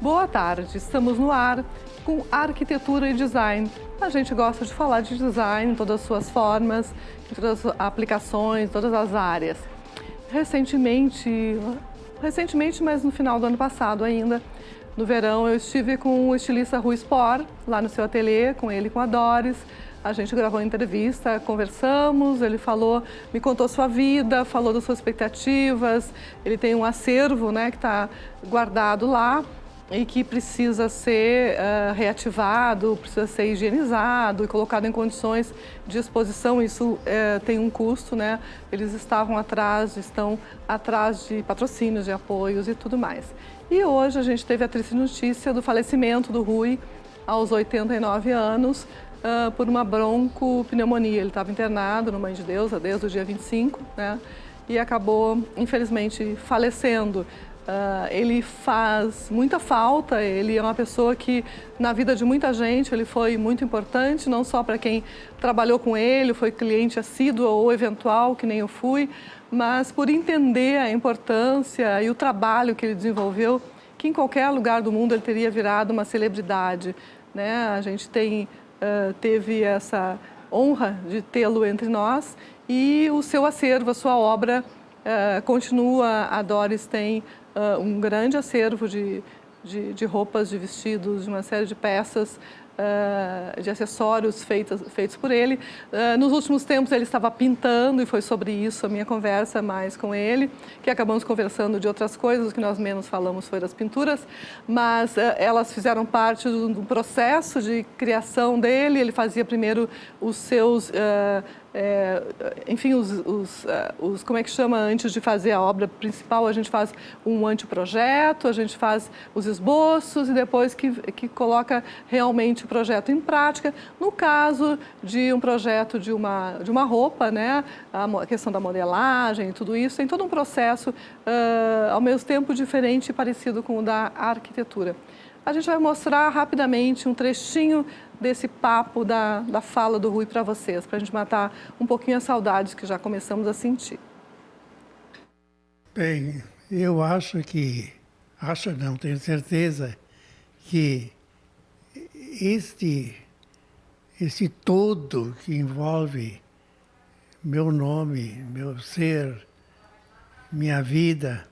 Boa tarde, estamos no ar com arquitetura e design. A gente gosta de falar de design em todas as suas formas, em todas as aplicações, todas as áreas. Recentemente, mas no final do ano passado ainda, no verão, eu estive com o estilista Rui Spor, lá no seu ateliê, com ele e com a Doris. A gente gravou uma entrevista, conversamos, ele falou, me contou sua vida, falou das suas expectativas. Ele tem um acervo, né, que está guardado lá e que precisa ser reativado, precisa ser higienizado e colocado em condições de exposição. Isso tem um custo, né? Eles estão atrás de patrocínios, de apoios e tudo mais. E hoje a gente teve a triste notícia do falecimento do Rui aos 89 anos, por uma broncopneumonia. Ele estava internado no Mãe de Deus desde o dia 25, né? E acabou, infelizmente, falecendo. Ele faz muita falta, ele é uma pessoa que, na vida de muita gente, ele foi muito importante, não só para quem trabalhou com ele, foi cliente assíduo ou eventual, que nem eu fui, mas por entender a importância e o trabalho que ele desenvolveu, que em qualquer lugar do mundo ele teria virado uma celebridade, né? A gente teve essa honra de tê-lo entre nós e o seu acervo, a sua obra continua. A Doris tem um grande acervo de roupas, de vestidos, de uma série de peças, de acessórios feitos por ele. Nos últimos tempos ele estava pintando e foi sobre isso a minha conversa mais com ele, que acabamos conversando de outras coisas. O que nós menos falamos foi das pinturas, mas elas fizeram parte do processo de criação dele. Ele fazia primeiro os seus... enfim, como é que chama, antes de fazer a obra principal, a gente faz um anteprojeto, a gente faz os esboços e depois que coloca realmente o projeto em prática. No caso de um projeto de uma roupa, né, a questão da modelagem e tudo isso, tem todo um processo ao mesmo tempo diferente e parecido com o da arquitetura. A gente vai mostrar rapidamente um trechinho desse papo da fala do Rui para vocês, para a gente matar um pouquinho as saudades que já começamos a sentir. Bem, eu tenho certeza que este todo que envolve meu nome, meu ser, minha vida,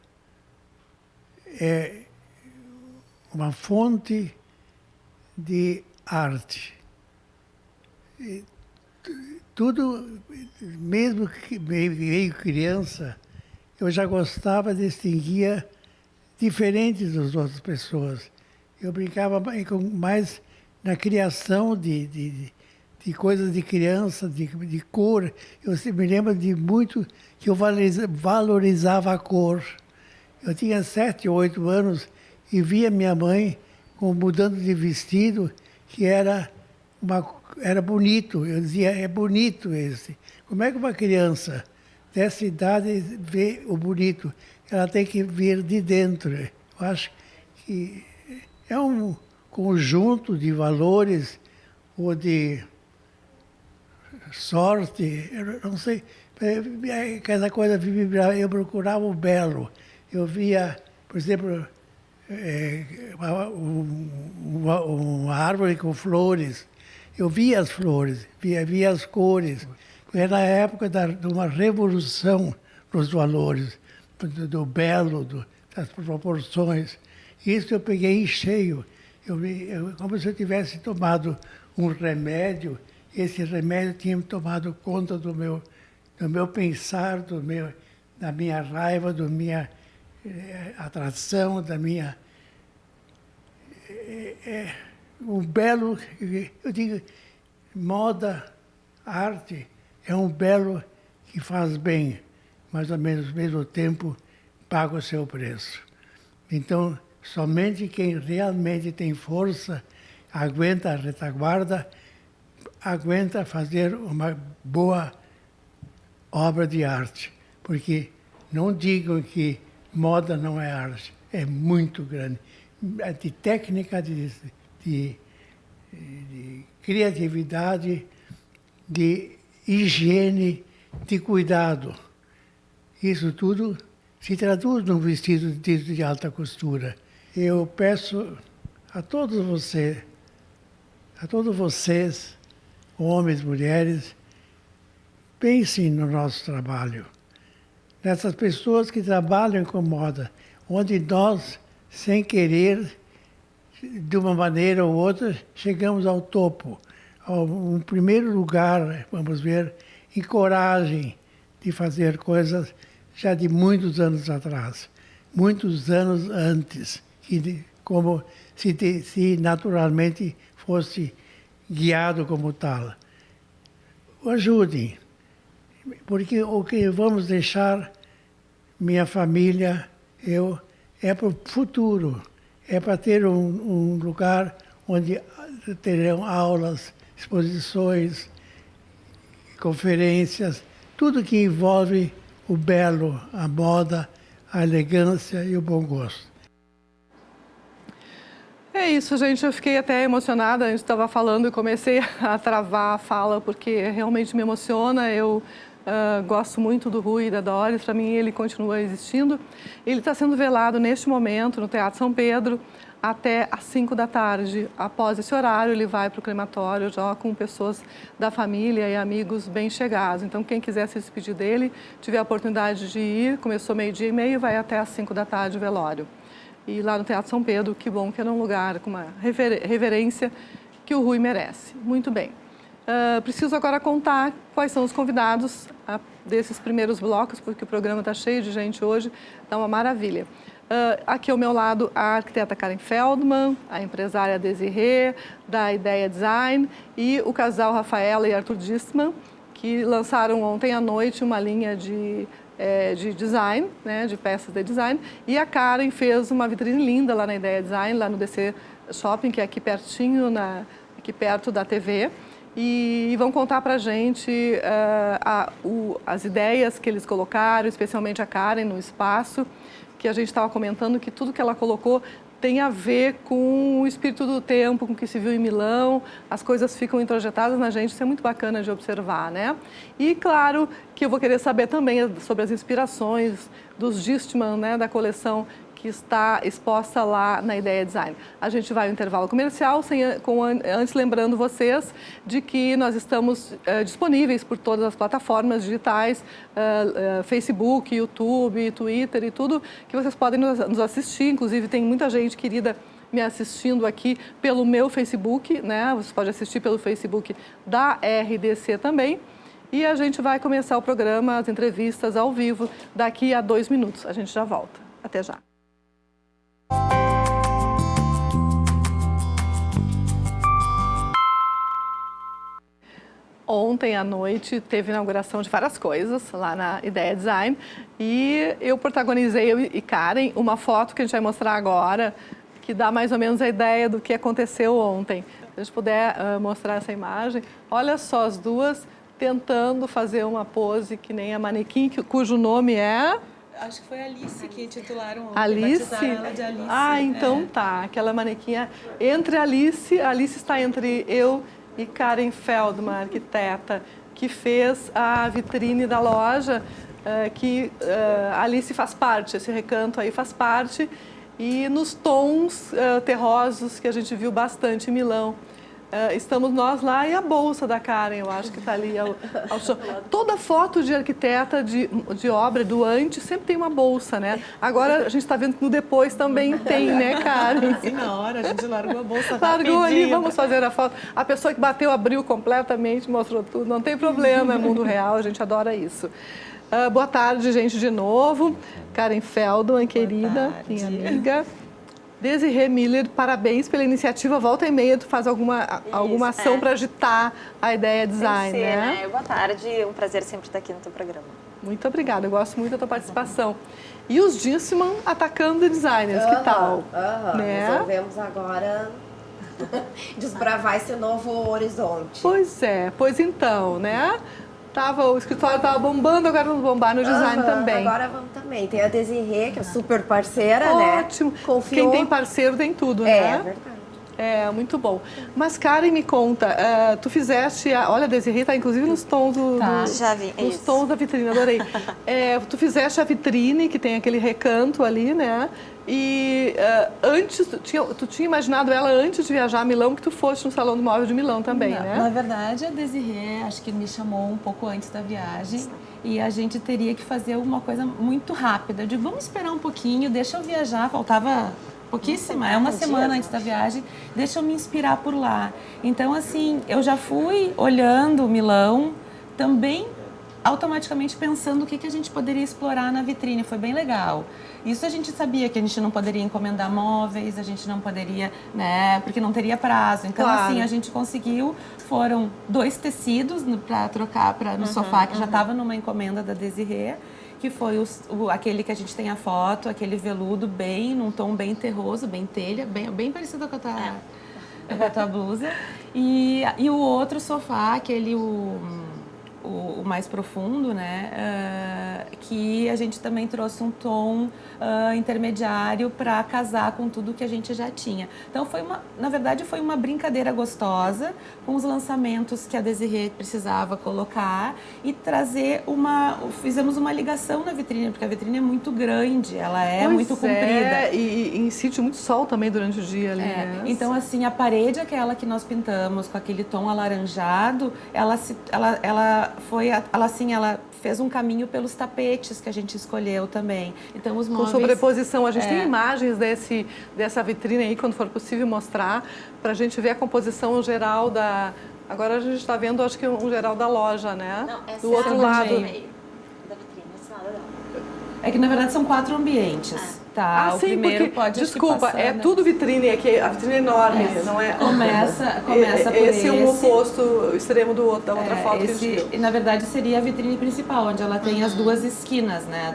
é uma fonte de arte. Tudo, mesmo que meio criança, eu já gostava de distinguir diferentes das outras pessoas. Eu brincava mais na criação de coisas de criança, de cor. Eu me lembro de muito que eu valorizava a cor. Eu tinha 7 ou 8 anos e via minha mãe mudando de vestido, que era bonito. Eu dizia, é bonito esse. Como é que uma criança dessa idade vê o bonito? Ela tem que vir de dentro. Eu acho que é um conjunto de valores ou de sorte, eu não sei, aquela coisa, eu procurava o belo. Eu via, por exemplo, uma árvore com flores. Eu via as flores, via as cores. Era a época de uma revolução nos valores, do belo, das proporções. Isso eu peguei em cheio. Como se eu tivesse tomado um remédio. Esse remédio tinha tomado conta do meu pensar, da minha raiva, da minha atração, da minha... um belo, eu digo, moda, arte, é um belo que faz bem, mas ao mesmo tempo paga o seu preço. Então, somente quem realmente tem força, aguenta a retaguarda, aguenta fazer uma boa obra de arte. Porque não digam que moda não é arte, é muito grande. De técnica, de criatividade, de higiene, de cuidado. Isso tudo se traduz num vestido de alta costura. Eu peço a todos vocês, homens, mulheres, pensem no nosso trabalho, nessas pessoas que trabalham com moda, onde nós, sem querer, de uma maneira ou outra, chegamos ao topo, ao primeiro lugar, vamos ver, em coragem de fazer coisas já de muitos anos atrás, muitos anos antes, como se naturalmente fosse guiado como tal. Ajudem, porque o que vamos deixar, minha família, eu, é para o futuro, é para ter um lugar onde terão aulas, exposições, conferências, tudo que envolve o belo, a moda, a elegância e o bom gosto. É isso, gente. Eu fiquei até emocionada. A gente estava falando e comecei a travar a fala, porque realmente me emociona. Eu gosto muito do Rui e da Doris. Para mim, ele continua existindo. Ele está sendo velado neste momento no Teatro São Pedro até às 5 da tarde. Após esse horário, ele vai para o crematório já com pessoas da família e amigos bem chegados. Então, quem quiser se despedir dele, tiver a oportunidade de ir, começou 12h30, vai até às 5 da tarde o velório. E lá no Teatro São Pedro, que bom que era um lugar com uma reverência que o Rui merece. Muito bem. Preciso agora contar quais são os convidados desses primeiros blocos, porque o programa está cheio de gente hoje, está uma maravilha. Aqui ao meu lado, a arquiteta Karen Feldman, a empresária Desirê, da Ideia Design, e o casal Rafaela e Arthur Distman, que lançaram ontem à noite uma linha de design, né, de peças de design, e a Karen fez uma vitrine linda lá na Ideia Design, lá no DC Shopping, que é aqui pertinho, aqui perto da TV, e vão contar para a gente as ideias que eles colocaram, especialmente a Karen no espaço, que a gente estava comentando que tudo que ela colocou tem a ver com o espírito do tempo, com o que se viu em Milão, as coisas ficam introjetadas na gente, isso é muito bacana de observar, né? E claro que eu vou querer saber também sobre as inspirações dos Distman, né, da coleção que está exposta lá na Ideia Design. A gente vai ao intervalo comercial, antes lembrando vocês de que nós estamos disponíveis por todas as plataformas digitais, Facebook, YouTube, Twitter e tudo, que vocês podem nos assistir. Inclusive, tem muita gente querida me assistindo aqui pelo meu Facebook, né? Você pode assistir pelo Facebook da RDC também. E a gente vai começar o programa, as entrevistas ao vivo, daqui a 2 minutos. A gente já volta. Até já. Ontem à noite teve inauguração de várias coisas lá na Ideia Design e eu protagonizei, eu e Karen, uma foto que a gente vai mostrar agora, que dá mais ou menos a ideia do que aconteceu ontem. Se a gente puder mostrar essa imagem, olha só as duas tentando fazer uma pose que nem a manequim, cujo nome é... Acho que foi a Alice que titularam ontem, Alice? batizaram ela de Alice. Ah, então tá, aquela manequinha entre a Alice está entre eu e Karen Feldman, arquiteta, que fez a vitrine da loja, que a Alice faz parte, esse recanto aí faz parte, e nos tons terrosos que a gente viu bastante em Milão. Estamos nós lá e a bolsa da Karen, eu acho que está ali ao chão. Toda foto de arquiteta de obra do antes sempre tem uma bolsa, né? Agora a gente está vendo que no depois também tem, né, Karen? Sim, na hora a gente largou a bolsa Largou rapidinho. ali, vamos fazer a foto. A pessoa que bateu abriu completamente, mostrou tudo. Não tem problema, é mundo real, a gente adora isso. Boa tarde, gente, de novo. Karen Feldman, querida, minha amiga. Desirê Miller, parabéns pela iniciativa. Volta e meia, tu faz alguma ação para agitar a Ideia Design, né? Boa tarde, é um prazer sempre estar aqui no teu programa. Muito obrigada, eu gosto muito da tua participação. E os Distman atacando designers, que tal? Né? Resolvemos agora desbravar esse novo horizonte. Pois então, né? O escritório estava bombando, agora vamos bombar no design também. Agora vamos também. Tem a Desirê, que é super parceira, né? Ótimo. Confiou. Quem tem parceiro tem tudo, É né? verdade. É, muito bom. Mas, Karen, me conta, tu fizeste, olha, a Desirê tá inclusive nos tons Já vi, é nos isso. tons da vitrine, adorei. Tu fizeste a vitrine, que tem aquele recanto ali, né? E antes, tu tinha imaginado ela antes de viajar a Milão, que tu foste no Salão do Móvel de Milão também, né? Na verdade, a Desirê, acho que me chamou um pouco antes da viagem e a gente teria que fazer alguma coisa muito rápida. Eu digo, vamos esperar um pouquinho, deixa eu viajar, faltava pouquíssima, é uma semana antes da viagem, deixa eu me inspirar por lá. Então, assim, eu já fui olhando Milão, também automaticamente pensando o que a gente poderia explorar na vitrine, foi bem legal. Isso a gente sabia que a gente não poderia encomendar móveis, a gente não poderia, né, porque não teria prazo. Então, Claro. assim, a gente conseguiu, foram 2 tecidos para trocar no sofá, que já estava numa encomenda da Desirê, que foi aquele que a gente tem a foto, aquele veludo bem, num tom bem terroso, bem telha, bem parecido com a tua blusa. E o outro sofá, aquele o mais profundo, né? Que a gente também trouxe um tom intermediário para casar com tudo que a gente já tinha. Então na verdade foi uma brincadeira gostosa com os lançamentos que a Desirê precisava colocar e fizemos uma ligação na vitrine, porque a vitrine é muito grande, ela é muito comprida. E incide muito sol também durante o dia ali, né? Então, assim, a parede aquela que nós pintamos com aquele tom alaranjado, ela fez um caminho pelos tapetes que a gente escolheu também. Então, os Com móveis... sobreposição. A gente tem imagens dessa vitrine aí, quando for possível mostrar, para a gente ver a composição geral da... Agora a gente está vendo, acho que um geral da loja, né? Não, essa do é outro a lado. da vitrine, esse lado não. É que, na verdade, são 4 ambientes, tá? O sim, primeiro porque, pode... desculpa, passar, é né? tudo vitrine, aqui, a vitrine é enorme, não é? Começa por esse é um oposto extremo da outra foto que a gente viu. E, na verdade, seria a vitrine principal, onde ela tem as 2 esquinas, né?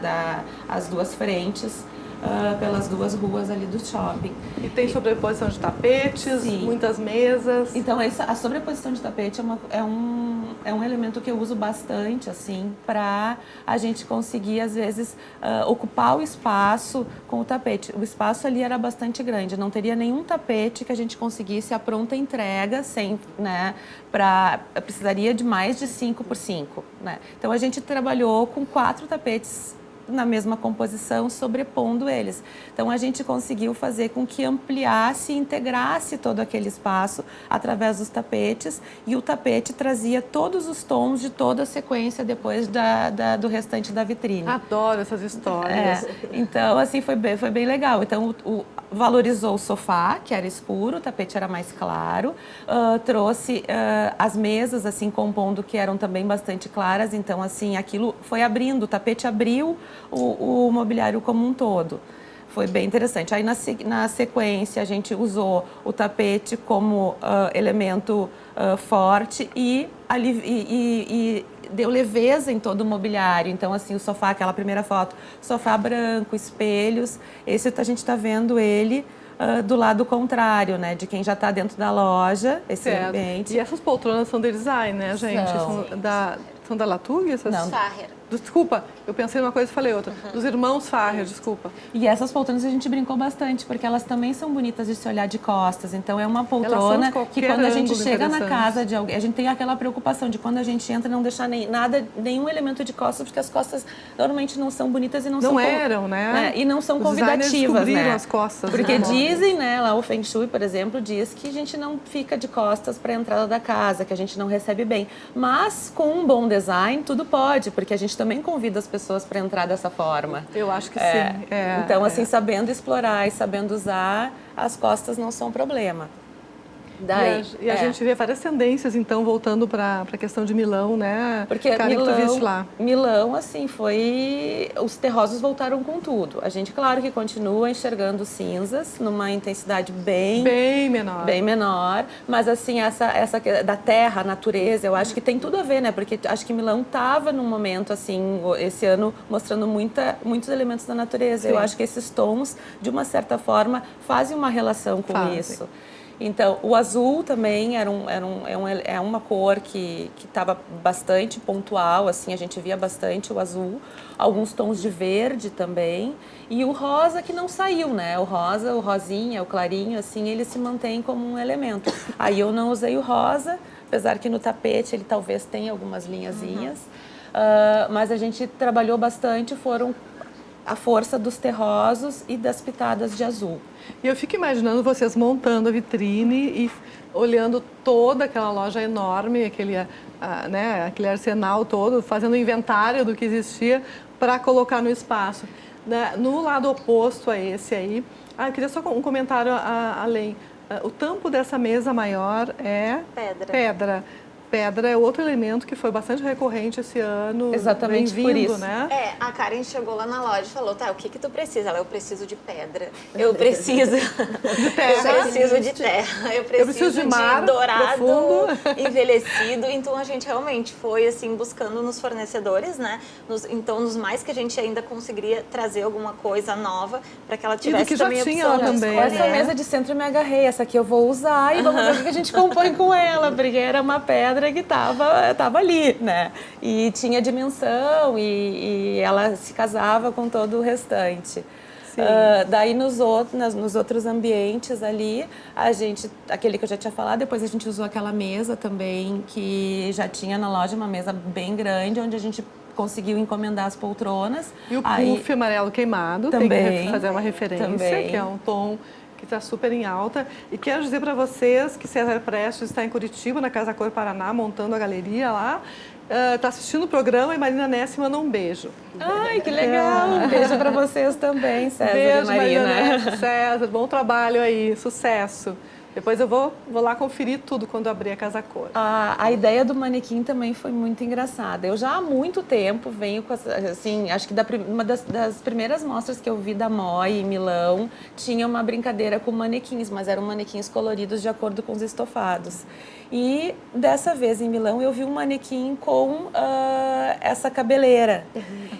As 2 frentes, pelas 2 ruas ali do shopping. E tem sobreposição de tapetes, Sim. muitas mesas. Então, a sobreposição de tapete é um elemento que eu uso bastante, assim, para a gente conseguir, às vezes, ocupar o espaço com o tapete. O espaço ali era bastante grande, não teria nenhum tapete que a gente conseguisse a pronta entrega, sem, né, precisaria de mais de 5 por 5, né? Então, a gente trabalhou com 4 tapetes na mesma composição, sobrepondo eles. Então, a gente conseguiu fazer com que ampliasse e integrasse todo aquele espaço através dos tapetes, e o tapete trazia todos os tons de toda a sequência depois do restante da vitrine. Adoro essas histórias. Então, assim, foi bem legal. Então, valorizou o sofá, que era escuro, o tapete era mais claro, trouxe as mesas, assim, compondo, que eram também bastante claras. Então, assim, aquilo foi abrindo, o tapete abriu o mobiliário como um todo. Foi bem interessante. Aí, na sequência, a gente usou o tapete como elemento forte e deu leveza em todo o mobiliário. Então, assim, o sofá, aquela primeira foto, sofá branco, espelhos. Esse a gente está vendo ele do lado contrário, né? De quem já está dentro da loja, esse ambiente. E essas poltronas são de design, né, gente? São da Latour? Não. Farrer. Desculpa, eu pensei numa coisa e falei outra. Dos irmãos Farrer, desculpa. E essas poltronas a gente brincou bastante, porque elas também são bonitas de se olhar de costas. Então, é uma poltrona que quando a gente chega na casa de alguém, a gente tem aquela preocupação de quando a gente entra não deixar nenhum elemento de costas, porque as costas normalmente não são bonitas e não eram, né? E não são Os designers convidativas, descobriram né? as costas, Porque né? dizem, né, lá o Feng Shui, por exemplo, diz que a gente não fica de costas para a entrada da casa, que a gente não recebe bem. Mas com um bom design, tudo pode, porque a gente também convida as pessoas para entrar dessa forma. Eu acho que sim. Então, assim, sabendo explorar e sabendo usar, as costas não são problema. Daí, e a gente vê várias tendências, então, voltando para a questão de Milão, né? Porque Karen, que tu viste lá. Milão, assim, os terrosos voltaram com tudo. A gente, claro que continua enxergando cinzas numa intensidade bem menor, mas, assim, essa da terra, a natureza, eu acho que tem tudo a ver, né? Porque acho que Milão estava num momento, assim, esse ano, mostrando muitos elementos da natureza. Sim. Eu acho que esses tons, de uma certa forma, fazem uma relação com isso. Então, o azul também é uma cor que estava bastante pontual, assim, a gente via bastante o azul, alguns tons de verde também, e o rosa que não saiu, né? O rosa, o rosinha, o clarinho, assim, ele se mantém como um elemento. Aí eu não usei o rosa, apesar que no tapete ele talvez tenha algumas linhazinhas, mas a gente trabalhou bastante, foram a força dos terrosos e das pitadas de azul. E eu fico imaginando vocês montando a vitrine e olhando toda aquela loja enorme, aquele arsenal todo, fazendo inventário do que existia para colocar no espaço. No lado oposto a esse aí, eu queria só um comentário além. O tampo dessa mesa maior é pedra. Pedra é outro elemento que foi bastante recorrente esse ano. Exatamente por isso. Né? A Karen chegou lá na loja e falou, tá, o que tu precisa? Eu preciso de pedra. Eu preciso de terra. Eu preciso de terra. Eu preciso de mar dourado, profundo. envelhecido. Então a gente realmente foi assim buscando nos fornecedores, né? Então nos mais que a gente ainda conseguiria trazer alguma coisa nova para que ela tivesse que também já tinha opção também. escolher. Essa mesa de centro eu me agarrei, essa aqui eu vou usar e vamos ver o que a gente compõe com ela, porque era uma pedra que tava ali, né? E tinha dimensão e ela se casava com todo o restante. Daí nos outros ambientes ali, aquele que eu já tinha falado, depois a gente usou aquela mesa também que já tinha na loja, uma mesa bem grande, onde a gente conseguiu encomendar as poltronas. E o puff amarelo queimado, também, tem que fazer uma referência, que é um tom que está super em alta. E quero dizer para vocês que César Prestes está em Curitiba, na Casa Cor Paraná, montando a galeria lá. Está assistindo o programa e Marina Ness manda um beijo. Ai, que legal! Um beijo para vocês também, César beijo, e Marina. Ness, César, bom trabalho aí, sucesso. Depois eu vou lá conferir tudo quando abrir a Casa Cor. A ideia do manequim também foi muito engraçada. Eu já há muito tempo venho com assim, acho que uma das primeiras mostras que eu vi da Moi em Milão tinha uma brincadeira com manequins, mas eram manequins coloridos de acordo com os estofados. E dessa vez em Milão eu vi um manequim com essa cabeleira.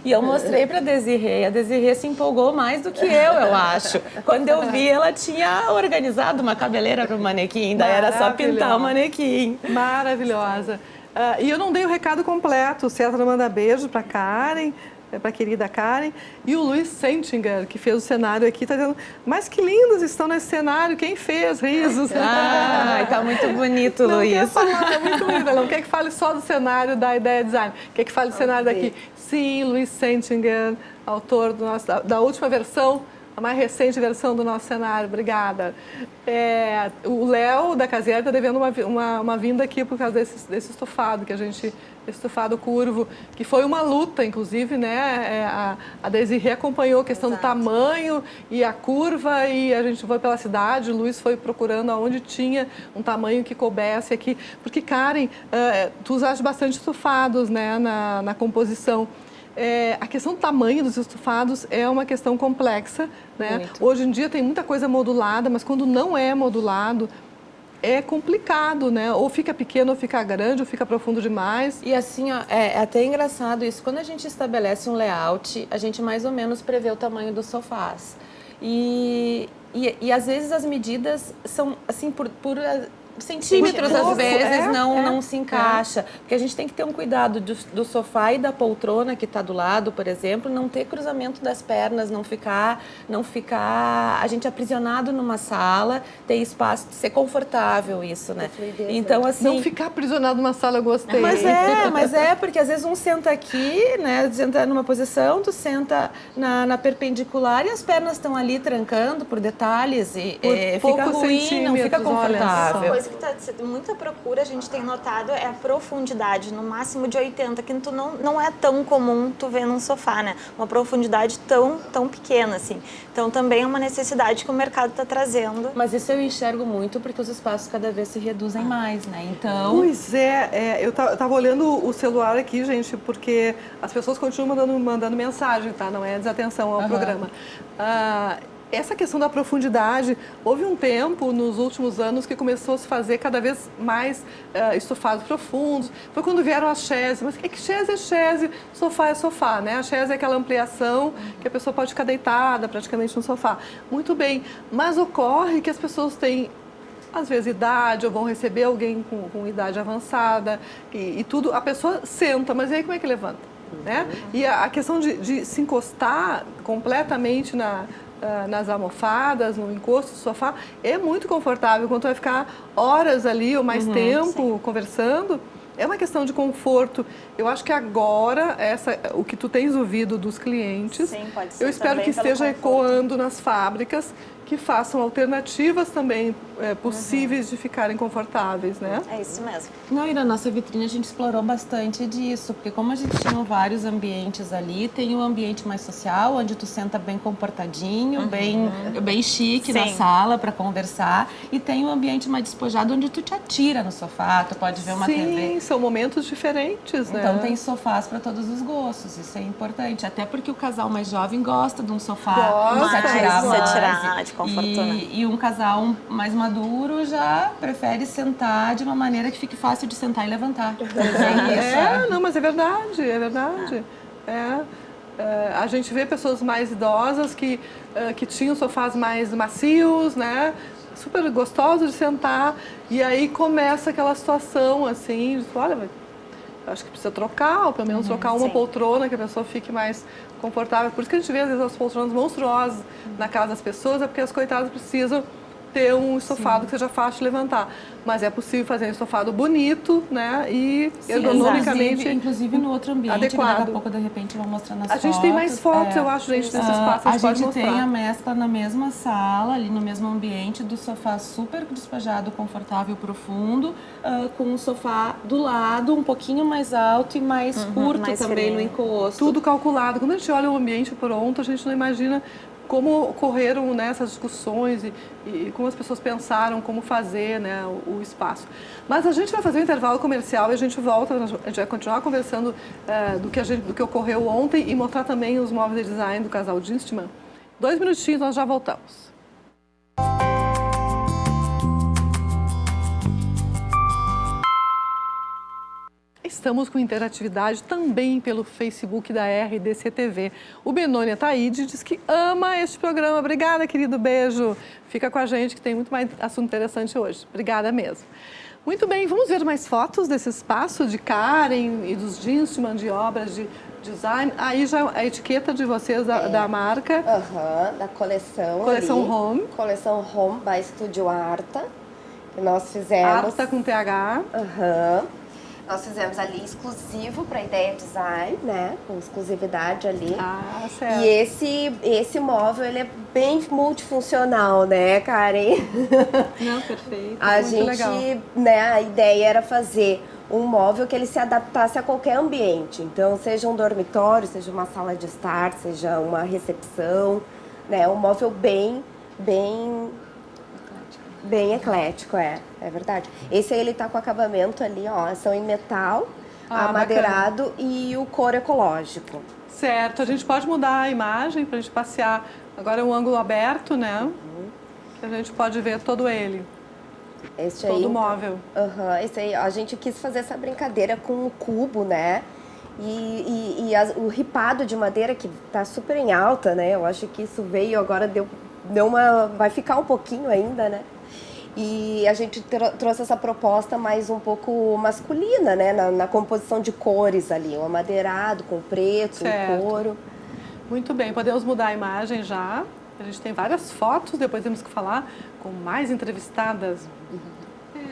E eu mostrei para a Desirê se empolgou mais do que eu acho. Quando eu vi, ela tinha organizado uma cabeleira para o manequim, daí era só pintar o manequim. Maravilhosa. E eu não dei o recado completo. O César manda beijo para Karen, para a querida Karen. E o Luiz Sentinger, que fez o cenário aqui, está dizendo, mas que lindos estão nesse cenário, quem fez? Risos. Tá muito bonito, não Luiz. Quer falar, é muito lindo. Não quer que fale só do cenário da Ideia Design, quer que fale do cenário daqui. Sim, Luiz Sentinger, autor da última versão, a mais recente versão do nosso cenário. Obrigada. O Léo, da Casieri, está devendo uma vinda aqui por causa desse estofado, esse estofado curvo, que foi uma luta, inclusive, né? A Desirê acompanhou a questão do tamanho e a curva, e a gente foi pela cidade, o Luiz foi procurando aonde tinha um tamanho que coubesse aqui. Porque, Karen, tu usaste bastante estofados, né, na composição. A questão do tamanho dos estofados é uma questão complexa, né? Muito. Hoje em dia tem muita coisa modulada, mas quando não é modulado, é complicado, né? Ou fica pequeno, ou fica grande, ou fica profundo demais. E assim, ó, é até engraçado isso. Quando a gente estabelece um layout, a gente mais ou menos prevê o tamanho dos sofás. E às vezes as medidas são, assim, por centímetros, às vezes, não se encaixa. Porque a gente tem que ter um cuidado do sofá e da poltrona que está do lado, por exemplo, não ter cruzamento das pernas, não ficar a gente aprisionado numa sala, ter espaço, ser confortável isso, né? Então, assim... Não ficar aprisionado numa sala, eu gostei. Mas porque às vezes um senta aqui, né? Senta numa posição, tu senta na perpendicular e as pernas estão ali trancando por detalhes e fica ruim, não fica confortável. Que está muita procura, a gente tem notado, é a profundidade, no máximo de 80, que tu não é tão comum tu ver num sofá, né? Uma profundidade tão pequena, assim. Então, também é uma necessidade que o mercado está trazendo. Mas isso eu enxergo muito porque os espaços cada vez se reduzem mais, né? Então... Pois eu tava olhando o celular aqui, gente, porque as pessoas continuam mandando mensagem, tá? Não é desatenção ao programa. Essa questão da profundidade, houve um tempo nos últimos anos que começou a se fazer cada vez mais estofados profundos. Foi quando vieram as chaises, mas que chaise é chaise, sofá é sofá, né? A chaise é aquela ampliação que a pessoa pode ficar deitada praticamente no sofá. Muito bem, mas ocorre que as pessoas têm às vezes idade, ou vão receber alguém com idade avançada e tudo, a pessoa senta, mas e aí como é que levanta? Né? E a questão de se encostar completamente nas almofadas, no encosto do sofá, é muito confortável. Quando tu vai ficar horas ali ou mais tempo conversando, é uma questão de conforto. Eu acho que agora, o que tu tens ouvido dos clientes, Sim, pode ser eu espero que também pelo esteja conforto. ecoando nas fábricas, que façam alternativas também possíveis de ficarem confortáveis, né? É isso mesmo. Não, e na nossa vitrine a gente explorou bastante disso, porque como a gente tinha vários ambientes ali, tem o ambiente mais social, onde tu senta bem comportadinho, bem chique na Sim. sala para conversar, e tem o ambiente mais despojado, onde tu te atira no sofá, tu pode ver uma Sim, TV. são momentos diferentes, né? Então tem sofás para todos os gostos, isso é importante. Até porque o casal mais jovem gosta de um sofá, Gosta, de se atirar se mais. atirar, de conforto, né? E um casal mais maduro já prefere sentar de uma maneira que fique fácil de sentar e levantar. Não, mas é verdade, é verdade. A gente vê pessoas mais idosas que tinham sofás mais macios, né? Super gostosos de sentar. E aí começa aquela situação assim, de, olha, acho que precisa trocar, ou pelo menos trocar uma sim. poltrona, que a pessoa fique mais confortável. Por isso que a gente vê, às vezes, as poltronas monstruosas na casa das pessoas, é porque as coitadas precisam ter um estofado que seja fácil de levantar. Mas é possível fazer um estofado bonito, né? E ergonomicamente inclusive no outro ambiente, que adequado. daqui a pouco, de repente, eu vou mostrar nas fotos. A gente tem mais fotos, eu acho, gente, nesse espaço. A gente pode gente tem mostrar. a mescla na mesma sala, ali no mesmo ambiente, do sofá super despejado, confortável, profundo, com um sofá do lado, um pouquinho mais alto e mais curto mais também no fininho. encosto. Tudo calculado. Quando a gente olha o ambiente pronto, a gente não imagina como ocorreram, né, essas discussões e como as pessoas pensaram como fazer, né, o espaço. Mas a gente vai fazer um intervalo comercial e a gente volta, a gente vai continuar conversando do que ocorreu ontem e mostrar também os móveis de design do casal Dienstmann. 2 minutinhos, nós já voltamos. Estamos com interatividade também pelo Facebook da RDC TV. O Benoni Ataíde diz que ama este programa. Obrigada, querido. Beijo. Fica com a gente que tem muito mais assunto interessante hoje. Obrigada mesmo. Muito bem, vamos ver mais fotos desse espaço de Karen e dos Dienstmann, de obras de design. Aí já a etiqueta de vocês da marca. Da coleção. Coleção ali. Home. Coleção Home by Studio Arta, que nós fizemos. Arta com TH. Nós fizemos ali exclusivo para Ideia Design, né? Com exclusividade ali. Ah, certo. E esse móvel, ele é bem multifuncional, né, Karen? Não, perfeito. A Muito gente, legal. né, a ideia era fazer um móvel que ele se adaptasse a qualquer ambiente. Então, seja um dormitório, seja uma sala de estar, seja uma recepção, né? Um móvel bem eclético, é verdade. Esse aí ele tá com acabamento ali, ó, são em metal, amadeirado e o couro ecológico. Certo, a gente pode mudar a imagem para a gente passear. Agora é um ângulo aberto, né? Que a gente pode ver todo ele, Este todo aí, o móvel. Esse aí, a gente quis fazer essa brincadeira com o cubo, né? O ripado de madeira que tá super em alta, né? Eu acho que isso veio agora, vai ficar um pouquinho ainda, né? E a gente trouxe essa proposta mais um pouco masculina, né? Na composição de cores ali, o amadeirado com o preto, Certo. o couro. Muito bem, podemos mudar a imagem já. A gente tem várias fotos, depois temos que falar com mais entrevistadas.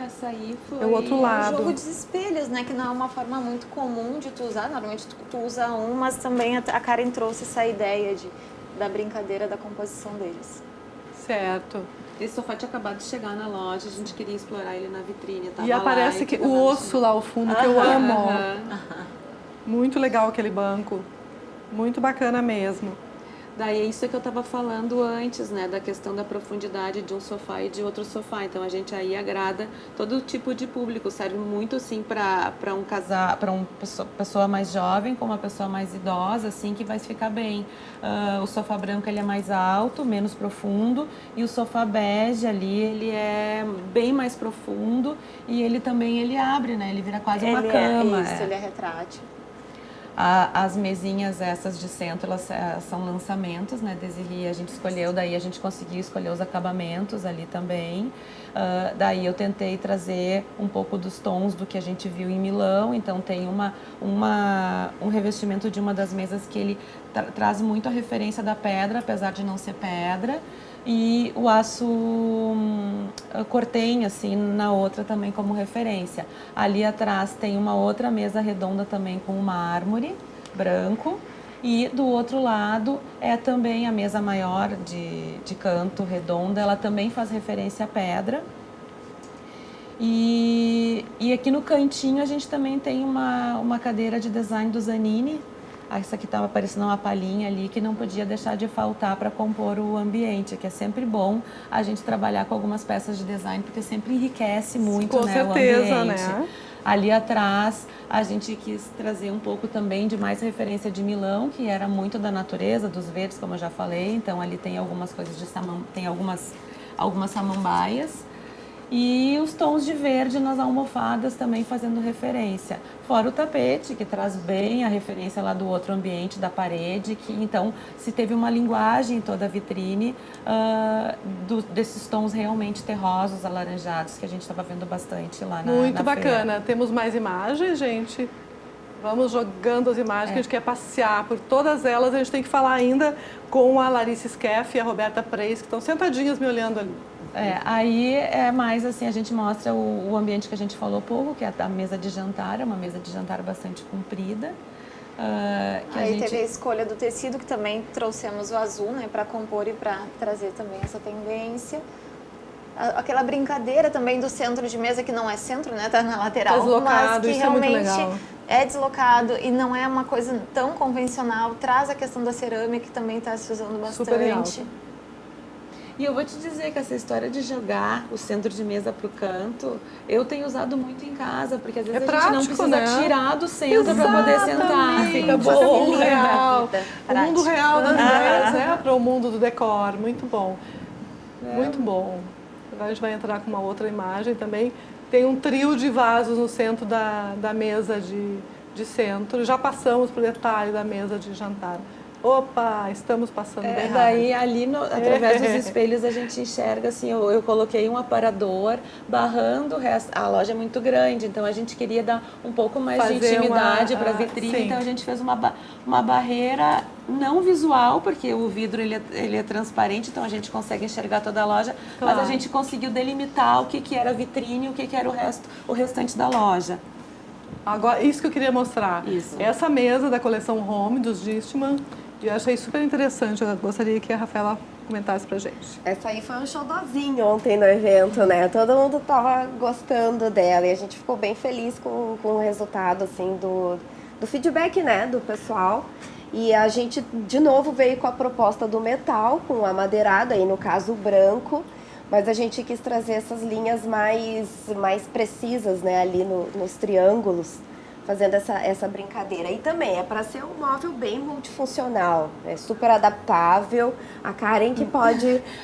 Essa aí foi... É o outro O lado. jogo de espelhos, né? Que não é uma forma muito comum de tu usar. Normalmente tu usa um, mas também a Karen trouxe essa ideia da brincadeira da composição deles. Certo. Esse sofá tinha acabado de chegar na loja, a gente queria explorar ele na vitrine. E aparece que o osso lá ao fundo, que eu amo. Muito legal aquele banco. Muito bacana mesmo. Daí é isso que eu estava falando antes, né, da questão da profundidade de um sofá e de outro sofá. Então a gente aí agrada todo tipo de público, serve muito assim para um casal, para uma pessoa mais jovem com uma pessoa mais idosa, assim que vai ficar bem. O sofá branco ele é mais alto, menos profundo, e o sofá bege ali ele é bem mais profundo e ele também ele abre, né? Ele vira quase uma cama. Ele é retrátil. As mesinhas essas de centro, elas são lançamentos, né, Desirê? A gente escolheu, daí a gente conseguiu escolher os acabamentos ali também. Daí eu tentei trazer um pouco dos tons do que a gente viu em Milão, então tem um revestimento de uma das mesas que ele traz muito a referência da pedra, apesar de não ser pedra. E o aço cortem, assim, na outra também como referência. Ali atrás tem uma outra mesa redonda também com mármore branco. E do outro lado é também a mesa maior de canto redonda, ela também faz referência à pedra. E aqui no cantinho a gente também tem uma cadeira de design do Zanini. Essa aqui estava parecendo uma palhinha ali que não podia deixar de faltar para compor o ambiente, que é sempre bom a gente trabalhar com algumas peças de design, porque sempre enriquece muito, Com né, certeza, o ambiente. né? Ali atrás a gente quis trazer um pouco também de mais referência de Milão, que era muito da natureza, dos verdes, como eu já falei. Então ali tem algumas coisas tem algumas samambaias. E os tons de verde nas almofadas também fazendo referência. Fora o tapete, que traz bem a referência lá do outro ambiente, da parede, que então se teve uma linguagem em toda a vitrine desses tons realmente terrosos, alaranjados, que a gente estava vendo bastante lá na Muito na bacana. feira. Temos mais imagens, gente? Vamos jogando as imagens, que a gente quer passear por todas elas. A gente tem que falar ainda com a Larissa Skeff e a Roberta Preis, que estão sentadinhas me olhando ali. Aí é mais assim, a gente mostra o ambiente que a gente falou pouco, que é a mesa de jantar, é uma mesa de jantar bastante comprida. Aí teve a escolha do tecido, que também trouxemos o azul, né, para compor e para trazer também essa tendência. Aquela brincadeira também do centro de mesa, que não é centro, né, tá na lateral, Deslocado, mas que isso é muito realmente legal. é deslocado e não é uma coisa tão convencional. Traz a questão da cerâmica, que também está se usando Super em bastante. alta. E eu vou te dizer que essa história de jogar o centro de mesa para o canto, eu tenho usado muito em casa, porque às vezes a gente não precisa tirar do centro para poder sentar. Fica Esse é o bom. mundo real. O mundo Prático. real das ideias, né? Para o mundo do decor. Muito bom. Muito bom. Agora a gente vai entrar com uma outra imagem também. Tem um trio de vasos no centro da mesa de centro. Já passamos para o detalhe da mesa de jantar. Opa, estamos passando bem rápido. Daí ali, através dos espelhos, a gente enxerga assim, eu coloquei um aparador barrando o resto. A loja é muito grande, então a gente queria dar um pouco mais de intimidade para a vitrine, então a gente fez uma barreira não visual, porque o vidro ele é transparente, então a gente consegue enxergar toda a loja, mas a gente conseguiu delimitar o que era a vitrine e o que era o restante da loja. Agora, isso que eu queria mostrar. Isso. Essa mesa da coleção Home, dos Gistman, eu achei super interessante. Eu gostaria que a Rafaela comentasse pra gente. Essa aí foi um showzinho ontem no evento, né? Todo mundo tava gostando dela e a gente ficou bem feliz com o resultado, assim, do feedback, né, do pessoal. E a gente, de novo, veio com a proposta do metal, com a madeirada, aí no caso o branco, mas a gente quis trazer essas linhas mais precisas, né, ali nos triângulos, fazendo essa brincadeira. E também é para ser um móvel bem multifuncional, é super adaptável. A Karen que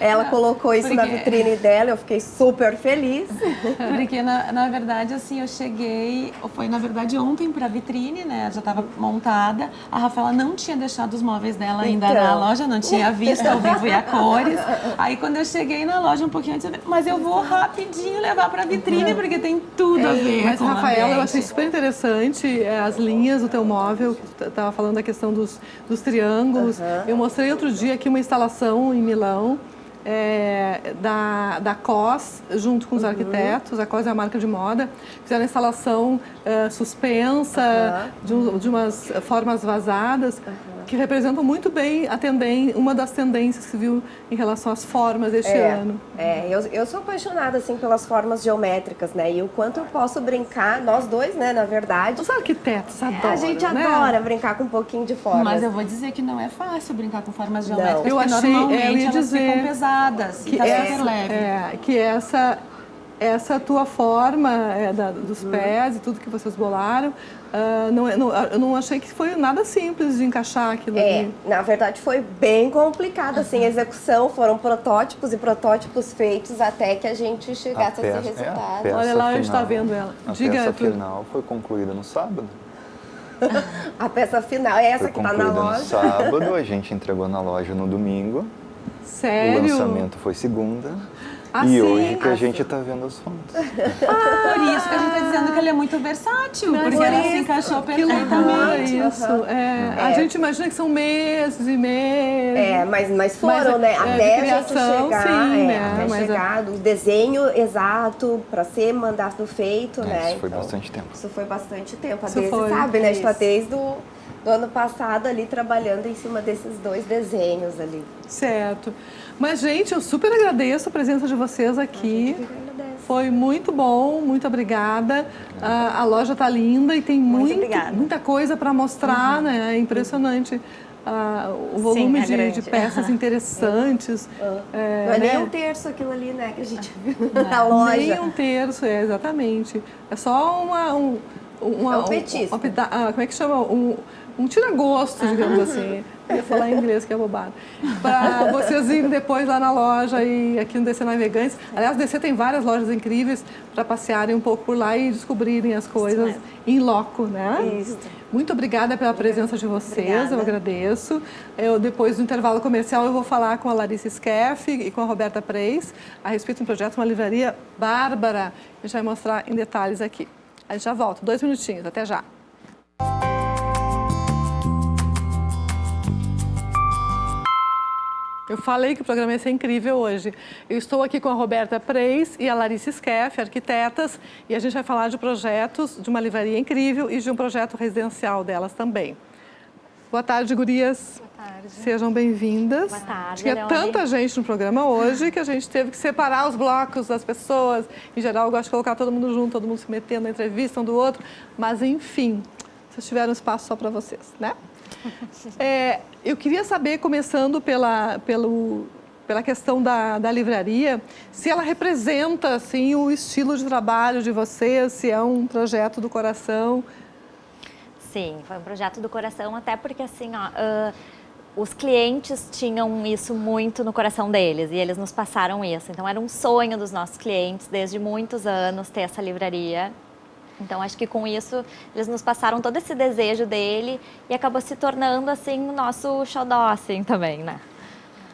ela colocou isso na vitrine dela, eu fiquei super feliz. Porque, na verdade, assim, eu cheguei, foi na verdade ontem para a vitrine, né, já estava montada. A Rafaela não tinha deixado os móveis dela ainda na loja, não tinha visto ao vivo e a cores. Aí quando eu cheguei na loja um pouquinho antes, mas eu vou rapidinho levar para a vitrine, porque tem tudo a ver Mas, com o Rafaela, eu ambiente. achei super interessante as linhas do teu móvel, que tu estava falando da questão dos triângulos. Eu mostrei outro dia aqui uma instalação em Milão, da COS, junto com os arquitetos. A COS é a marca de moda. Fizeram a instalação suspensa, de umas formas vazadas, que representam muito bem uma das tendências que se viu em relação às formas deste ano. Eu sou apaixonada, assim, pelas formas geométricas, né? E o quanto eu posso brincar, nós dois, né, na verdade. Os arquitetos adoram, A gente né? adora brincar com um pouquinho de formas. Mas eu vou dizer que não é fácil brincar com formas geométricas, Eu porque achei, normalmente eu ia elas dizer ficam pesadas e tá super leve. que essa tua forma dos pés e tudo que vocês bolaram, eu não achei que foi nada simples de encaixar aquilo ali. Na verdade foi bem complicado, assim, a execução, foram protótipos e protótipos feitos até que a gente chegasse a esse resultado. Olha lá, a gente está vendo ela. A Diga, peça Arthur. final foi concluída no sábado. A peça final é essa Foi que tá na concluída no loja. sábado, a gente entregou na loja no domingo. O Sério? lançamento foi segunda. Ah, e sim? hoje que a gente tá vendo as fotos. Por isso que a gente tá dizendo que ele é muito versátil, porque por ela se isso. encaixou Que loucura perfeitamente. isso. A gente imagina que são meses e meses. Mas foram, Mas, né? de Até a gente criação, chegar, sim, né? até Mas, chegar, o desenho exato para ser mandado feito, né? Isso foi Então, bastante tempo. Isso foi bastante tempo. A Isso Daisy foi. sabe, né? A gente tá Isso. desde do ano passado ali trabalhando em cima desses 2 desenhos ali. Certo. Mas, gente, eu super agradeço a presença de vocês aqui. Foi muito bom, muito obrigada. A loja tá linda e tem obrigada. muita coisa para mostrar, né? É impressionante o volume é grande. de peças interessantes. Não é nem né? um terço aquilo ali, né? Que a gente viu na loja. Nem um terço, exatamente. É só É um petisco. como é que chama? Um tira-gosto, digamos assim. Eu ia falar em inglês, que é bobagem. Para vocês irem depois lá na loja e aqui no DC Navegantes. Aliás, o DC tem várias lojas incríveis para passearem um pouco por lá e descobrirem as coisas em loco, né? Isso. Muito obrigada pela presença de vocês, Obrigada. eu agradeço. Depois do intervalo comercial, eu vou falar com a Larissa Skeff e com a Roberta Preis a respeito de um projeto, uma livraria bárbara. A gente vai mostrar em detalhes aqui. A gente já volta, 2 minutinhos, até já. Eu falei que o programa ia ser incrível hoje. Eu estou aqui com a Roberta Preis e a Larissa Skeff, arquitetas, e a gente vai falar de projetos, de uma livraria incrível e de um projeto residencial delas também. Boa tarde, gurias. Boa tarde. Sejam bem-vindas. Boa tarde, Tinha Leone. tanta gente no programa hoje que a gente teve que separar os blocos das pessoas. Em geral, eu gosto de colocar todo mundo junto, todo mundo se metendo na entrevista um do outro. Mas, enfim, vocês tiveram espaço só para vocês, né? Eu queria saber, começando pela questão da livraria, se ela representa assim, o estilo de trabalho de vocês, se é um projeto do coração. Sim, foi um projeto do coração, até porque assim, os clientes tinham isso muito no coração deles e eles nos passaram isso. Então era um sonho dos nossos clientes desde muitos anos ter essa livraria. Então, acho que com isso, eles nos passaram todo esse desejo dele e acabou se tornando, assim, o nosso xodó, assim, também, né?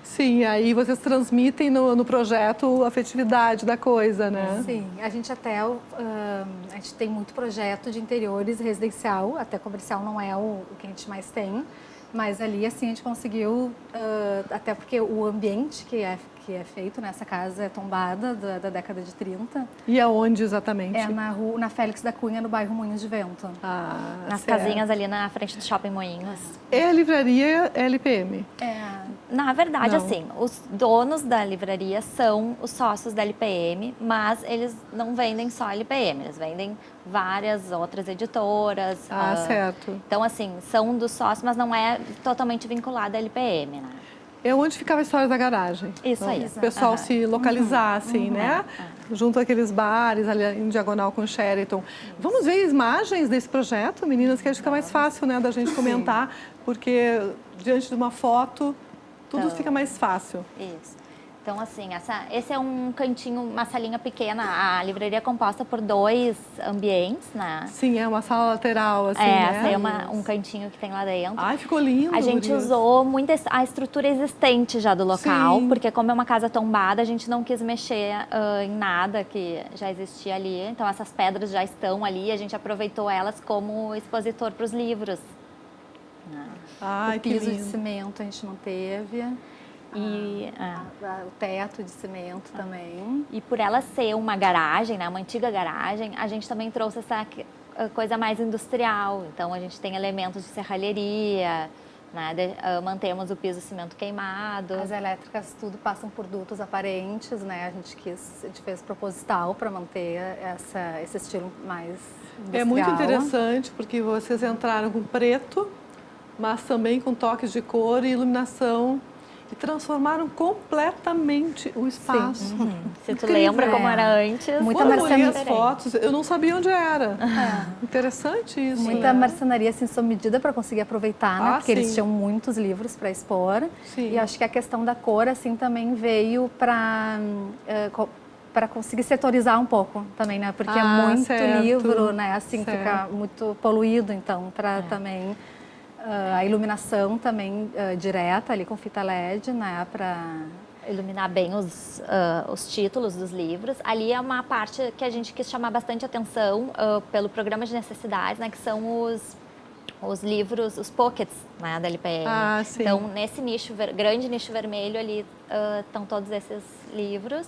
Sim, aí vocês transmitem no projeto a afetividade da coisa, né? Sim, a gente até a gente tem muito projeto de interiores residencial, até comercial não é o que a gente mais tem, mas ali assim a gente conseguiu, até porque o ambiente que é feito nessa casa é tombada da década de 30. E aonde exatamente? É na Félix da Cunha, no bairro Moinhos de Vento. Nas certo. casinhas ali na frente do Shopping Moinhos. É a livraria LPM? Na verdade, Não. assim, os donos da livraria são os sócios da LPM, mas eles não vendem só a LPM, eles vendem várias outras editoras. Certo. Então, assim, são dos sócios, mas não é totalmente vinculada à LPM, né? É onde ficava a história da garagem. Isso aí. O pessoal se localizar, assim, né? Junto àqueles bares ali em diagonal com Sheraton. Vamos ver imagens desse projeto, meninas, que acho que fica mais fácil, né, da gente comentar, porque diante de uma foto tudo fica mais fácil. Isso. Então, assim, esse é um cantinho, uma salinha pequena. A livraria é composta por 2 ambientes, né? Sim, é uma sala lateral, assim, Essa né? aí é um cantinho que tem lá dentro. Ai, ficou lindo. A gente gurias. usou muito a estrutura existente já do local, Sim. porque como é uma casa tombada, a gente não quis mexer em nada que já existia ali. Então, essas pedras já estão ali, a gente aproveitou elas como expositor para os livros. Ai, O que piso de lindo. cimento a gente manteve. E, O teto de cimento também. e por ela ser uma garagem, né, uma antiga garagem, a gente também trouxe essa coisa mais industrial. Então, a gente tem elementos de serralheria, né, mantemos o piso cimento queimado. As elétricas tudo passam por dutos aparentes, né? A gente fez proposital para manter esse estilo mais industrial. É muito interessante porque vocês entraram com preto, mas também com toques de cor e iluminação e transformaram completamente o espaço. Se tu Incrível. lembra como era antes. Muita Quando eu olhei as marcenaria. fotos, eu não sabia onde era. Interessante isso. Muita né? marcenaria assim, sob medida para conseguir aproveitar, né? Ah, Porque eles sim. tinham muitos livros para expor. Sim. E acho que a questão da cor assim também veio para para conseguir setorizar um pouco também, né? Porque é Ah, muito certo. livro, né? Assim, Certo. fica muito poluído, então, para também... a iluminação também direta ali com fita LED, né? Para... Iluminar bem os títulos dos livros. Ali é uma parte que a gente quis chamar bastante atenção pelo programa de necessidades, né, que são os livros, os pockets, né, da LPM. Ah, sim. Então, nesse nicho, grande nicho vermelho ali estão todos esses livros.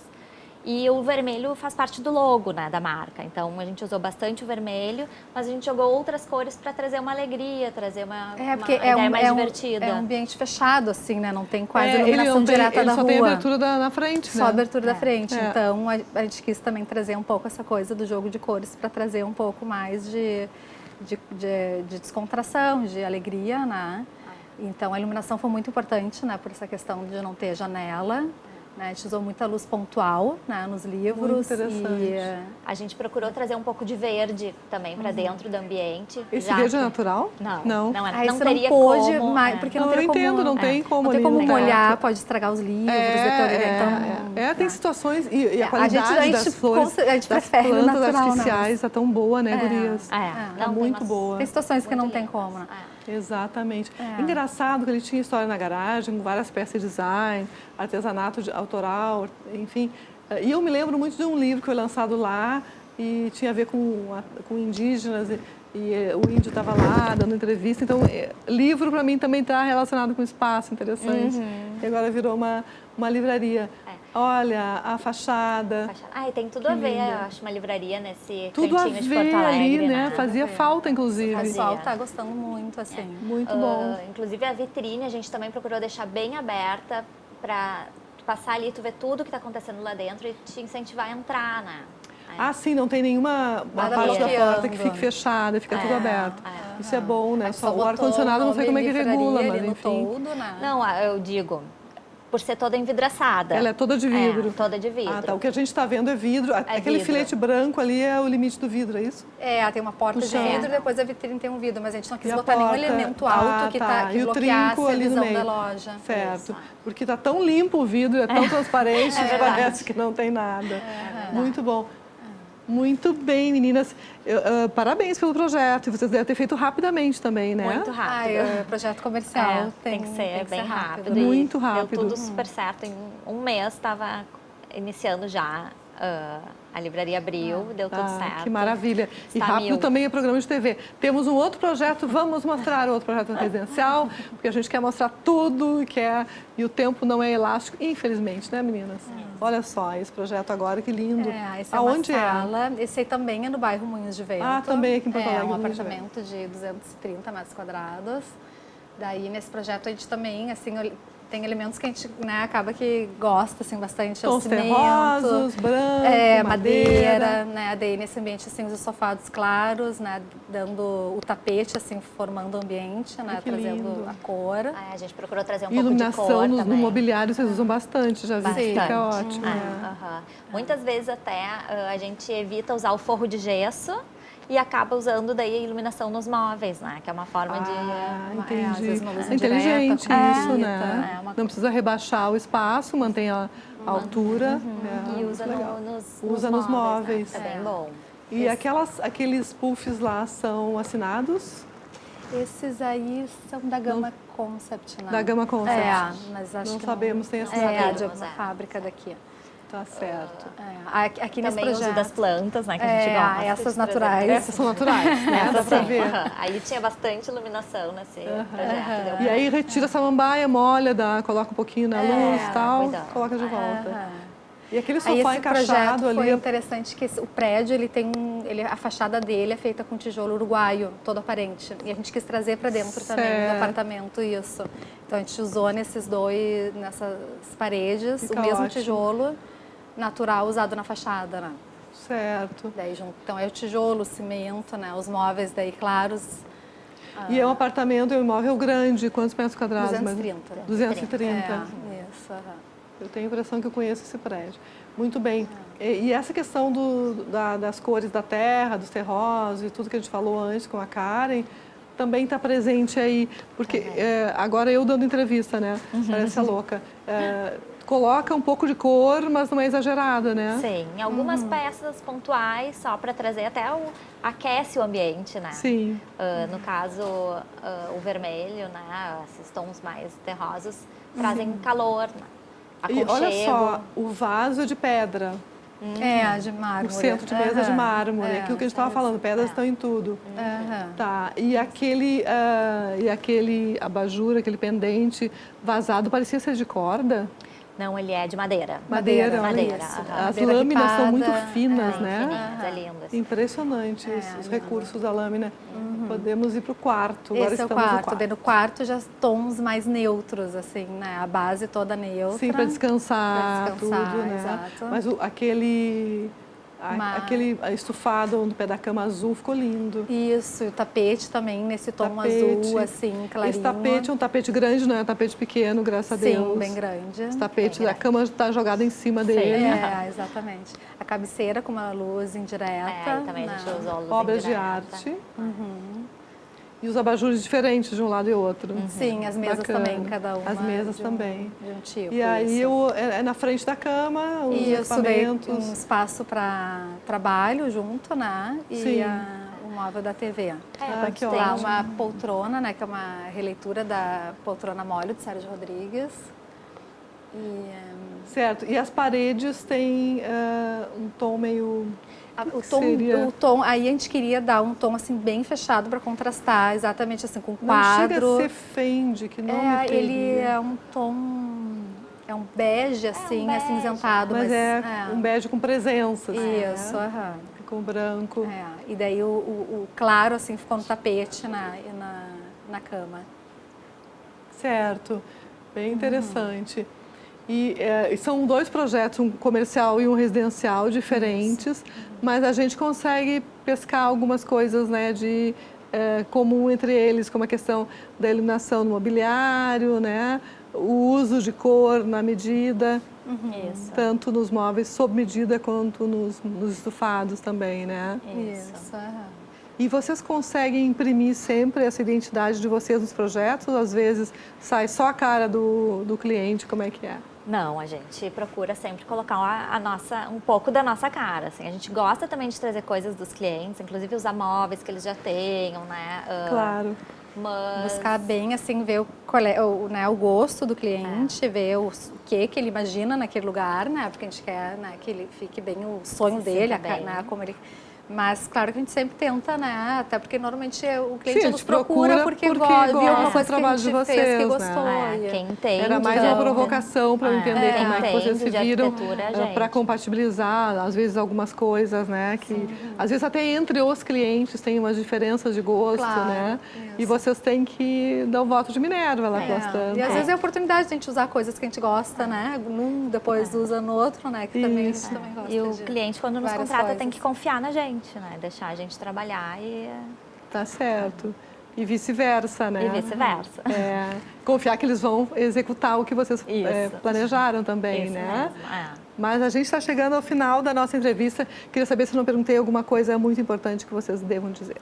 E o vermelho faz parte do logo, né, da marca. Então, a gente usou bastante o vermelho, mas a gente jogou outras cores para trazer uma alegria, trazer uma ideia mais divertida. É um ambiente fechado, assim, né? Não tem quase Ele iluminação não tem, direta ele da só rua. tem abertura na frente, Só né? abertura da frente. É. Então, a gente quis também trazer um pouco essa coisa do jogo de cores para trazer um pouco mais de descontração, de alegria, né? Então, a iluminação foi muito importante, né? Por essa questão de não ter janela. Né? A gente usou muita luz pontual, né, nos livros. Muito interessante. A gente procurou trazer um pouco de verde também para dentro do ambiente. Esse já verde é que- natural? Não, Não. não, Aí não você teria não pôde, como. porque não Não, eu teria como... entendo, não tem como Não tem ali como no molhar, teto. pode estragar os livros, então... tem situações e a A qualidade gente das flores, a gente das prefere o plantas natural, artificiais tá tão boa, né, gurias? Tá não, muito tem umas- boa. Tem situações que não muito tem lindas. como, né? Exatamente. Engraçado que ele tinha história na garagem, com várias peças de design, artesanato autoral, enfim. E eu me lembro muito de um livro que foi lançado lá e tinha a ver com indígenas e o índio estava lá dando entrevista. Então, livro para mim também está relacionado com espaço interessante. E agora virou uma livraria. Olha, a fachada. E tem tudo a ver, linda. eu acho, uma livraria nesse Tudo a cantinho de ver Porto Alegre, ali, né? Fazia falta, inclusive. O pessoal Fazia. tá gostando muito, assim. Muito bom. Inclusive a vitrine a gente também procurou deixar bem aberta para passar ali, tu ver tudo que está acontecendo lá dentro e te incentivar a entrar, né? Sim, não tem nenhuma Nada parte da bloqueando. porta que fique fechada, fica tudo aberto. Isso é bom, né? Aí Só o botou ar-condicionado não sei como é que livraria regula, ali mas no enfim. todo, né? Não, eu digo, por ser toda envidraçada. Ela é toda de vidro. Toda de vidro. Tá. O que a gente está vendo é vidro. Aquele vidro. filete branco ali é o limite do vidro, é isso? Tem uma porta de Puxa. vidro e depois a vitrine tem um vidro, mas a gente não quis E a botar nenhum porta? elemento alto que E o bloqueasse trinco a ali no visão meio. da loja. Certo. Porque tá tão limpo o vidro, é tão transparente, que parece que não tem nada. Muito bom. Muito bem, meninas. Parabéns pelo projeto. E vocês devem ter feito rapidamente também, né? Muito rápido. É projeto comercial. Tem que ser bem rápido. Muito E rápido. Deu tudo super certo. Em um mês estava iniciando já. A livraria abriu, deu tudo certo. Que maravilha. E Está rápido 1000. também é programa de TV. Temos um outro projeto, vamos mostrar outro projeto residencial, porque a gente quer mostrar tudo, e o tempo não é elástico, infelizmente, né, meninas? Olha só, esse projeto agora, que lindo. Esse Aonde é uma sala. Esse aí também é no bairro Moinhos de Vento. Também aqui em Porto Alegre. É um Moinhos de apartamento de 230 metros quadrados. Daí, nesse projeto, a gente também, assim, tem elementos que a gente, né, acaba que gosta, assim, bastante. Tons cimento, terrosos, branco, madeira, né? Daí, nesse ambiente, assim, os sofados claros, né? Dando o tapete, assim, formando o ambiente, né? que trazendo lindo. a cor. A gente procurou trazer um E pouco de iluminação cor no também. mobiliário vocês usam bastante, já vi que fica Bastante. ótimo. né? Aham. Muitas vezes até a gente evita usar o forro de gesso e acaba usando daí a iluminação nos móveis, né? Que é uma forma às Entendi. vezes uma luz É inteligente indireta, isso, bonita, né? Não precisa rebaixar o espaço, mantém a altura. e usa legal. nos móveis. Né? É bem bom. E aqueles puffs lá são assinados? Esses aí são da Gama Concept, né? Da Gama Concept. Mas acho Não que sabemos, tem É, assinatura. de alguma fábrica daqui. Tá certo. Aqui nesse Também uso projeto. das plantas, né? Que a gente gosta. essas de trazer naturais. pra- Essas são naturais, né? Dá pra Sim, ver. Aí tinha bastante iluminação nesse projeto. deu E aí retira a samambaia, molha, coloca um pouquinho na luz e tal, cuidado. coloca de volta. E aquele Aí sofá esse encaixado projeto foi ali. interessante que o prédio a fachada dele é feita com tijolo uruguaio, todo aparente. E a gente quis trazer para dentro também Certo. do apartamento isso. Então a gente usou nessas paredes Fica o mesmo ótimo. tijolo natural usado na fachada, né? Certo. Daí então é o tijolo, o cimento, né? Os móveis daí claros. E é um apartamento, é um imóvel grande, quantos metros quadrados? 230. 230. Isso. Eu tenho a impressão que eu conheço esse prédio. Muito bem. E essa questão das cores da terra, dos terrosos e tudo que a gente falou antes com a Karen, também está presente aí. Porque agora eu dando entrevista, né? Parece a louca. coloca um pouco de cor, mas não é exagerado, né? Sim, em algumas peças pontuais, só para trazer aquece o ambiente, né? Sim. No caso, o vermelho, né? Esses tons mais terrosos trazem calor, né? E Aconchego. olha só, o vaso é de pedra. De mármore. O centro de mesa é de mármore. É, Aquilo que a gente estava falando, pedras estão em tudo. Aham. Tá. E aquele abajur, aquele pendente vazado, parecia ser de corda? Não, ele é de madeira. Madeira, olha Madeira. isso. aham. As Madeira lâminas são ripada, muito finas, Bem né? fininhas, é lindo. Assim. Impressionante os recursos da lâmina. Podemos ir para o quarto. Agora Esse é o estamos no quarto. Daí no quarto já tons mais neutros, assim, né? A base toda neutra. Sim, para descansar, Pra descansar, tudo, né? exato. Mas aquele estufado no pé da cama azul ficou lindo. Isso, e o tapete também nesse tom Tapete. azul, assim, clarinho. Esse tapete é um tapete grande, não é um tapete pequeno, graças a Deus. Sim, bem grande. Esse tapete, Bem a grande. cama está jogada em cima dele. Exatamente. A cabeceira com uma luz indireta. Também a gente usou luz Obras de indireta. arte. E os abajures diferentes de um lado e outro. Sim, as mesas Bacana. também, cada uma. As mesas de um- também. De um tipo. E aí isso. é na frente da cama, os Isso, daí um equipamentos. espaço para trabalho junto, né? E Sim. o móvel da TV. Ah, que Tem lá ótimo. uma poltrona, né? Que é uma releitura da poltrona Mólio, de Sérgio Rodrigues. E Certo. E as paredes têm um tom meio... o tom, aí a gente queria dar um tom assim bem fechado para contrastar, exatamente assim com o Não chega quadro. a ser fende, que não me Ele teria. é um tom, é um bege assim, bege. acinzentado, Mas é um bege com presença. Assim, Isso, né? aham. Com branco. E daí o claro assim ficou no tapete na cama. Certo. Bem interessante. E são dois projetos, um comercial e um residencial diferentes, mas a gente consegue pescar algumas coisas, né, de comum entre eles, como a questão da iluminação no mobiliário, né, o uso de cor na medida, Isso. tanto nos móveis sob medida quanto nos estufados também, né? Isso. aham. E vocês conseguem imprimir sempre essa identidade de vocês nos projetos? Ou às vezes sai só a cara do cliente, como é que é? Não, a gente procura sempre colocar um pouco da nossa cara, assim. A gente gosta também de trazer coisas dos clientes, inclusive usar móveis que eles já tenham, né? Claro. Mas... Buscar bem assim, ver o gosto do cliente, ver o que ele imagina naquele lugar, né? Porque a gente quer, né, que ele fique bem o sonho Se dele, sinta bem. né, como ele. Mas claro que a gente sempre tenta, né? Até porque normalmente o cliente Sim, a nos gente procura porque viu gosta alguma do coisa que a trabalho de gente fez que vocês, gostou. né? e- Quem entende. Era mais uma então, provocação para eu entender como é que vocês se entende de viram arquitetura, a gente. para compatibilizar, às vezes, algumas coisas, né? Que às vezes até entre os clientes tem umas diferenças de gosto, Claro, né? E isso. vocês têm que dar o voto de Minerva lá bastante. E às vezes é a oportunidade de a gente usar coisas que a gente gosta, né? Num, depois usa no outro, né? Que também, a gente Isso. também gosta E o de cliente, quando nos várias contrata, tem coisas. que confiar na gente, né? Deixar a gente trabalhar e Tá certo. E vice-versa, né? vice-versa. Confiar que eles vão executar o que vocês Isso. planejaram também, Isso né? mesmo, Mas a gente está chegando ao final da nossa entrevista. Queria saber se eu não perguntei alguma coisa muito importante que vocês devam dizer.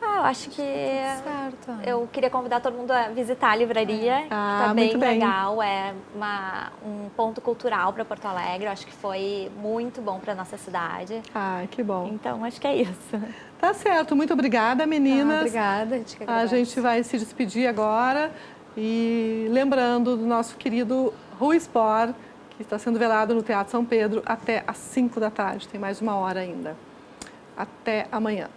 Eu acho que Certo. eu queria convidar todo mundo a visitar a livraria, que tá bem muito bem. legal, é um ponto cultural para Porto Alegre, eu acho que foi muito bom para nossa cidade. Ah, que bom. Então, acho que é isso. Tá certo. Muito obrigada, meninas. Obrigada, a gente que A agradece. gente vai se despedir agora e lembrando do nosso querido Rui Spor, que está sendo velado no Teatro São Pedro até às 5 da tarde. Tem mais uma hora ainda. Até amanhã.